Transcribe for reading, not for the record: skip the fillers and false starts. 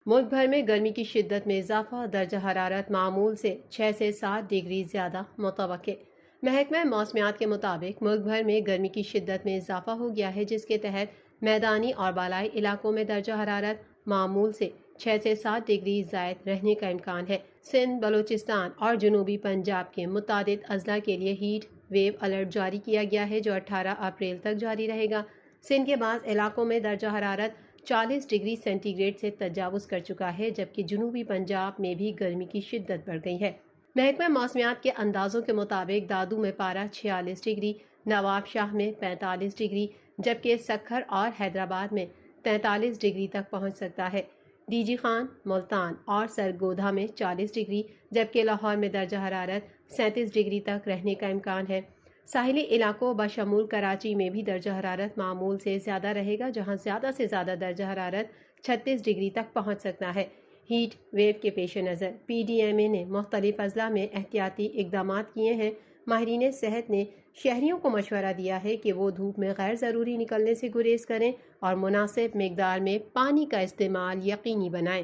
ملک بھر میں گرمی کی شدت میں اضافہ، درجہ حرارت معمول سے 6 سے 7 ڈگری زیادہ متوقع۔ محکمہ موسمیات کے مطابق ملک بھر میں گرمی کی شدت میں اضافہ ہو گیا ہے، جس کے تحت میدانی اور بالائی علاقوں میں درجہ حرارت معمول سے 6 سے 7 ڈگری زائد رہنے کا امکان ہے۔ سندھ، بلوچستان اور جنوبی پنجاب کے متعدد اضلاع کے لیے ہیٹ ویو الرٹ جاری کیا گیا ہے، جو 18 اپریل تک جاری رہے گا۔ سندھ کے بعض علاقوں میں درجہ حرارت 40 ڈگری سینٹی گریڈ سے تجاوز کر چکا ہے، جبکہ جنوبی پنجاب میں بھی گرمی کی شدت بڑھ گئی ہے۔ محکمہ موسمیات کے اندازوں کے مطابق دادو میں پارہ 46 ڈگری، نواب شاہ میں 45 ڈگری، جبکہ سکھر اور حیدرآباد میں 43 ڈگری تک پہنچ سکتا ہے۔ ڈی جی خان، ملتان اور سرگودھا میں 40 ڈگری، جبکہ لاہور میں درجہ حرارت 37 ڈگری تک رہنے کا امکان ہے۔ ساحلی علاقوں بشمول کراچی میں بھی درجہ حرارت معمول سے زیادہ رہے گا، جہاں زیادہ سے زیادہ درجہ حرارت 36 ڈگری تک پہنچ سکتا ہے۔ ہیٹ ویو کے پیش نظر پی ڈی ایم اے نے مختلف اضلاع میں احتیاطی اقدامات کیے ہیں۔ ماہرین صحت نے شہریوں کو مشورہ دیا ہے کہ وہ دھوپ میں غیر ضروری نکلنے سے گریز کریں اور مناسب مقدار میں پانی کا استعمال یقینی بنائیں۔